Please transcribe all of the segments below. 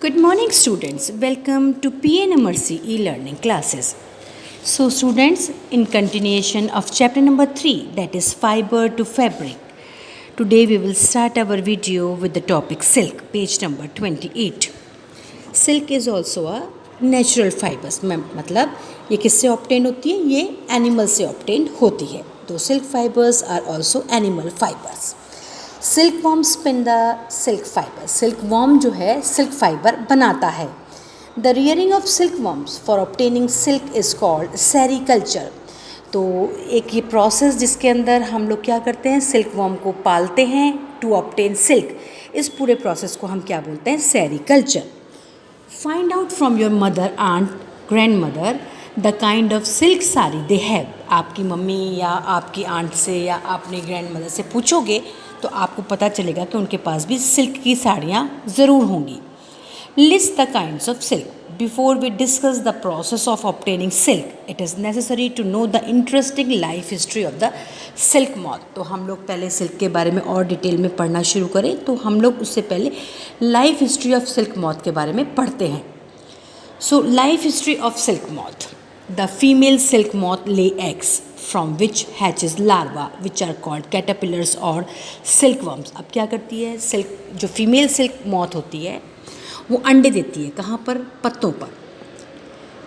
Good morning students, welcome to PNMRC e-learning classes. So students, in continuation of chapter number 3, that is fiber to fabric, today we will start our video with the topic silk, page number 28. Silk is also a natural fibers, मतलब ये किससे obtained होती है? ये animal से obtained होती है. तो silk fibers are also animal fibers. Silk worm spin the silk fibre. Silk worm जो है सिल्क फाइबर बनाता है. The rearing of silk worms for obtaining silk is called sericulture. तो एक ये प्रोसेस जिसके अंदर हम लोग क्या करते हैं, सिल्क वॉर्म को पालते हैं टू ऑब्टेन सिल्क. इस पूरे प्रोसेस को हम क्या बोलते हैं? Sericulture. Find out from your mother, aunt, grandmother the kind of silk sari they have. आपकी मम्मी या आपकी आंट से या अपनी ग्रैंड मदर से पूछोगे तो आपको पता चलेगा कि उनके पास भी सिल्क की साड़ियाँ ज़रूर होंगी. List the kinds of silk. Before we discuss the process of obtaining silk, it is necessary to know the interesting life history of the silk moth. तो हम लोग पहले सिल्क के बारे में और डिटेल में पढ़ना शुरू करें तो हम लोग उससे पहले life history of silk moth के बारे में पढ़ते हैं. So life history of silk moth. The female silk moth lay eggs from which hatches larvae which are called caterpillars or silkworms. अब क्या करती है सिल्क, जो फीमेल सिल्क मॉथ होती है वो अंडे देती है. कहाँ पर? पत्तों पर.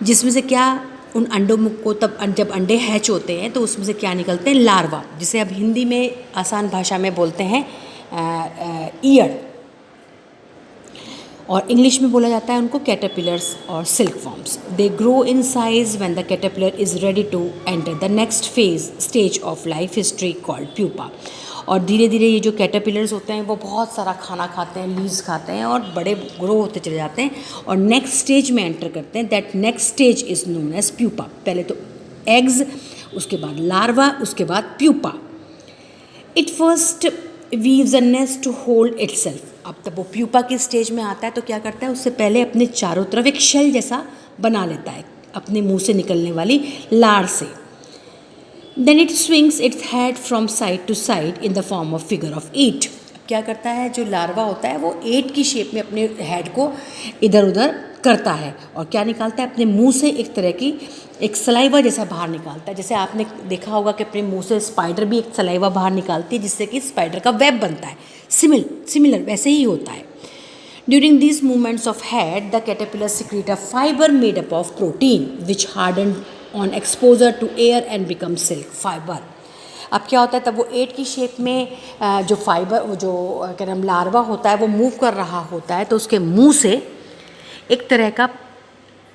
जिसमें से क्या, उन अंडों को तब जब अंडे हैच होते हैं तो उसमें से क्या निकलते हैं? लार्वा, जिसे अब हिंदी में आसान भाषा में बोलते हैं ईयड़, और इंग्लिश में बोला जाता है उनको कैटरपिलर्स और silkworms. They grow in size when the caterpillar is ready to enter the next stage of life history called pupa. और धीरे धीरे ये जो कैटरपिलर्स होते हैं वो बहुत सारा खाना खाते हैं, लीव्स खाते हैं और बड़े ग्रो होते चले जाते हैं और नेक्स्ट स्टेज में एंटर करते हैं. That next stage is known as pupa. पहले तो एग्स, उसके बाद लार्वा, उसके बाद pupa. It first weaves a nest to hold itself. अब तब वो प्यूपा की स्टेज में आता है तो क्या करता है, उससे पहले अपने चारों तरफ एक शेल जैसा बना लेता है अपने मुंह से निकलने वाली लार से. Then it swings its head from side to side in the form of figure of 8. क्या करता है, जो लार्वा होता है वो 8 की शेप में अपने हेड को इधर उधर करता है और क्या निकालता है, अपने मुंह से एक तरह की एक सलाइवा जैसा बाहर निकालता है. जैसे आपने देखा होगा कि अपने मुंह से स्पाइडर भी एक सलाइवा बाहर निकालती है जिससे कि स्पाइडर का वेब बनता है. सिमिलर वैसे ही होता है. During this movements of head the caterpillar secrete a fibre made up of protein which harden on exposure to air and become silk fibre. अब क्या होता है, तब वो 8 की शेप में जो फाइबर, वो जो क्या नाम लार्वा होता है वो मूव कर रहा होता है तो उसके मुंह से एक तरह का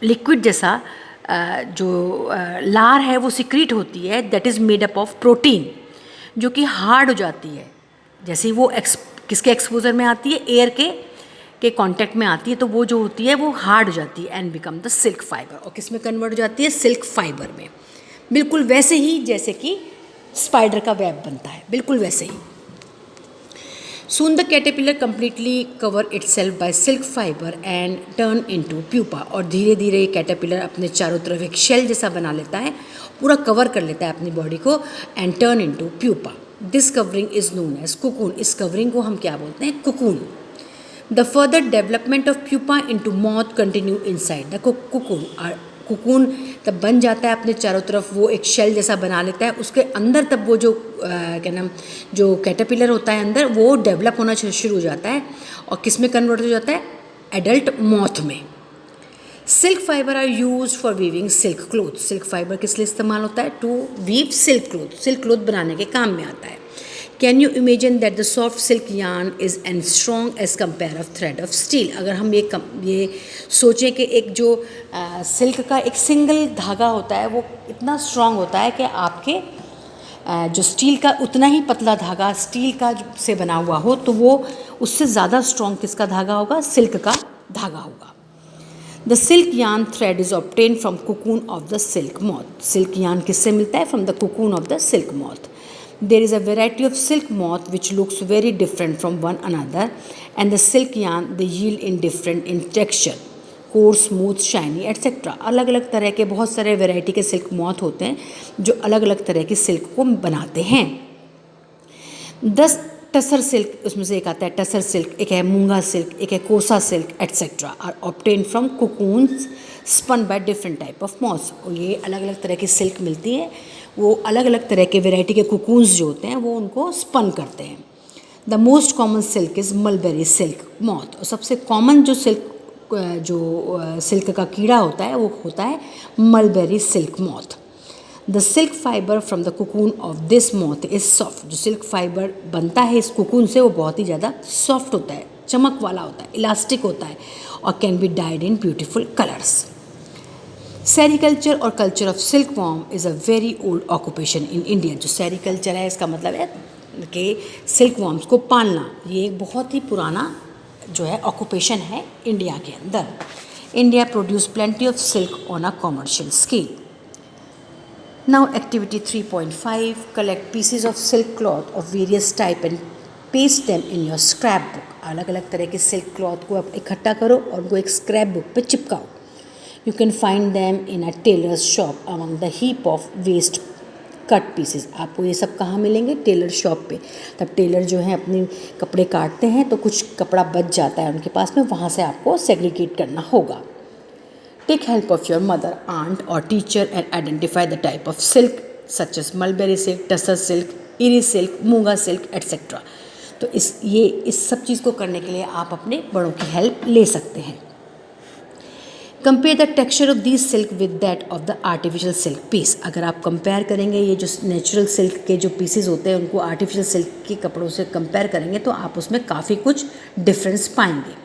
लिक्विड जैसा जो लार है वो सिक्रीट होती है. That is made up of protein, जो कि हार्ड हो जाती है जैसे ही वो किसके एक्सपोजर में आती है, एयर के कांटेक्ट में आती है तो वो जो होती है वो हार्ड हो जाती है and become the silk fibre. और किस में कन्वर्ट हो जाती है? सिल्क फाइबर में. बिल्कुल वैसे ही जैसे कि स्पाइडर का वेब बनता है, बिल्कुल वैसे ही. Soon the caterpillar completely cover itself by silk fiber and turn into pupa. और धीरे धीरे ये कैटरपिलर अपने चारों तरफ एक शेल जैसा बना लेता है, पूरा कवर कर लेता है अपनी बॉडी को and turn into pupa. This covering is known as cocoon. इस कवरिंग को हम क्या बोलते हैं? Cocoon. The further development of pupa into moth continue inside the cocoon. Cocoon तब बन जाता है अपने चारों तरफ, वो एक शेल जैसा बना लेता है. उसके अंदर तब वो जो क्या नाम जो कैटरपिलर होता है अंदर वो डेवलप होना शुरू हो जाता है और किस में कन्वर्ट हो जाता है? एडल्ट मॉथ में. Silk fibre are use for weaving silk cloth. Silk fibre किस लिए इस्तेमाल होता है? To weave silk cloth. Silk cloth बनाने के काम में आता है. Can you imagine that the soft silk yarn is and strong as compare of thread of steel. अगर हम ये सोचें कि एक जो सिल्क का एक सिंगल धागा होता है वो इतना स्ट्रॉन्ग होता है कि आपके जो स्टील का उतना ही पतला धागा स्टील का से बना हुआ हो तो वो उससे ज़्यादा स्ट्रॉन्ग किसका धागा होगा? सिल्क का धागा होगा. The silk yarn thread is obtain from cocoon of the silk moth. Silk yarn किससे मिलता है? From the cocoon of the silk moth. There is a variety of silk moth which looks very different from one another, and the silk yarn they yield in different in texture, coarse, smooth, shiny, etc. अलग अलग तरह के बहुत सारे variety के silk moth होते हैं जो अलग अलग तरह की सिल्क को बनाते हैं. Thus टसर सिल्क, उसमें से एक आता है टसर सिल्क, एक है मूंगा सिल्क, एक है Kosa silk etcetera, are obtain from cocoons spun by different type of moths. और ये अलग अलग तरह की सिल्क मिलती है, वो अलग अलग तरह के वेराइटी के कोकून्स जो होते हैं वो उनको स्पन करते हैं। The most common silk is mulberry silk moth. और सबसे कॉमन जो सिल्क का कीड़ा होता है वो होता है mulberry silk moth. The silk fibre from the cocoon of this moth is soft. जो सिल्क फाइबर बनता है इस कोकून से वो बहुत ही ज़्यादा सॉफ्ट होता है, चमक वाला होता है, इलास्टिक होता है, और can be dyed in beautiful colours. Sericulture और culture of silk worm is a very old occupation in India. जो सेरीकल्चर है इसका मतलब है कि सिल्क वॉर्म्स को पालना, ये एक बहुत ही पुराना जो है ऑक्यूपेशन है इंडिया के अंदर। India produce plenty of silk on a commercial scale. Now activity 3.5, collect pieces of silk cloth of various type and paste them in your scrap book. अलग अलग तरह के सिल्क क्लॉथ को आप इकट्ठा करो और उनको एक स्क्रैप बुक पे चिपकाओ। You can find them in a tailor's shop among the heap of waste cut pieces. आपको ये सब कहाँ मिलेंगे? टेलर शॉप पे। तब टेलर जो है अपने कपड़े काटते हैं तो कुछ कपड़ा बच जाता है उनके पास में, वहाँ से आपको सेग्रीगेट करना होगा। Take help of your mother, aunt or teacher and identify the type of silk such as mulberry silk, tussar silk, iris silk, मूंगा silk etc. तो इस सब चीज़ को करने के लिए आप अपने बड़ों की हेल्प ले सकते हैं। Compare the texture of this silk with that of the artificial silk piece. अगर आप कंपेयर करेंगे ये जो नेचुरल सिल्क के जो पीसेस होते हैं उनको आर्टिफिशियल सिल्क के कपड़ों से कंपेयर करेंगे तो आप उसमें काफ़ी कुछ डिफरेंस पाएंगे।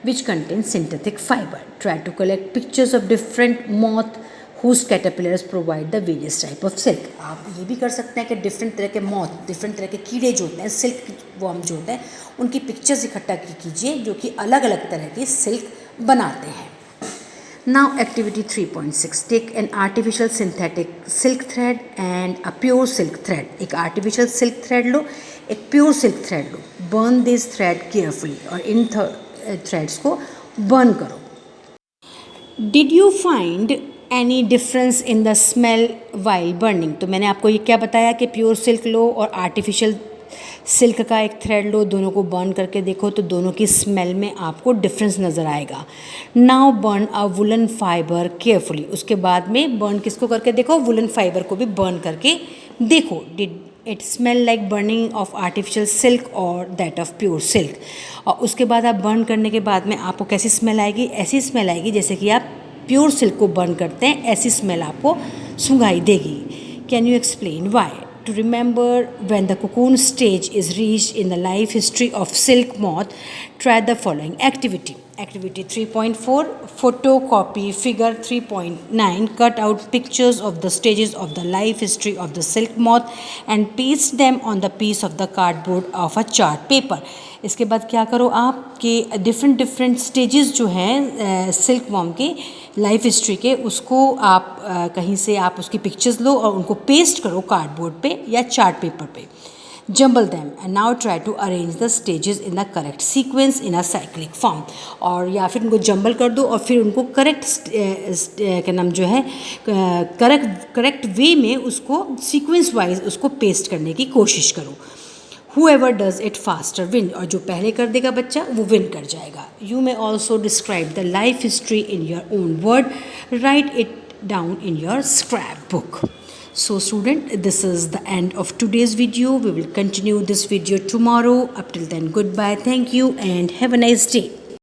Which contains synthetic fiber. Try to collect pictures of different moth whose caterpillars provide the various type of silk. आप ये भी कर सकते हैं कि डिफरेंट तरह के मॉथ, डिफरेंट तरह के कीड़े जो होते हैं, सिल्क वॉर्म जो होते हैं, उनकी पिक्चर्स इकट्ठा कीजिए जो कि अलग अलग तरह की सिल्क बनाते हैं। Now activity 3.6, take an artificial synthetic silk thread and a pure silk thread. एक artificial silk thread लो, एक pure silk thread low. Burn this thread carefully और इन थ्रेड्स को बर्न करो। Did you find any difference in the smell while burning. तो मैंने आपको ये क्या बताया कि प्योर सिल्क लो और आर्टिफिशियल सिल्क का एक थ्रेड लो, दोनों को बर्न करके देखो तो दोनों की स्मेल में आपको डिफरेंस नज़र आएगा। नाउ बर्न अ वुलन फाइबर केयरफुली। उसके बाद में बर्न किसको करके देखो? वुलन फाइबर को भी बर्न करके देखो। Did it smell like burning of artificial silk और दैट ऑफ प्योर सिल्क। और उसके बाद आप बर्न करने के बाद में आपको कैसी स्मेल आएगी? ऐसी स्मेल आएगी जैसे कि आप प्योर सिल्क को बर्न करते हैं, ऐसी स्मेल आपको सुंघाई देगी। Can you explain why? To remember when the cocoon stage is reached in the life history of silk moth, try the following activity. Activity 3.4, photocopy figure 3.9, cut out pictures of the stages of the life history of the silk moth and paste them on the piece of the cardboard of a chart paper. इसके बाद क्या करो आप कि different stages जो हैं silk worm के life history के, उसको आप कहीं से आप उसकी पिक्चर्स लो और उनको पेस्ट करो कार्डबोर्ड पे या चार्ट पेपर पे। Jumble them and now try to arrange the stages in the correct sequence in a cyclic form. और या फिर उनको जम्बल कर दो और फिर उनको करेक्ट क्या नाम जो है करेक्ट वे में उसको सीक्वेंस वाइज उसको पेस्ट करने की कोशिश करो। Whoever does it faster win, और जो पहले कर देगा बच्चा वो विन कर जाएगा। You may also describe the life history in your own word. Write it down in your scrapbook. So student, this is the end of today's video. We will continue this video tomorrow. Up till then, goodbye. Thank you and have a nice day.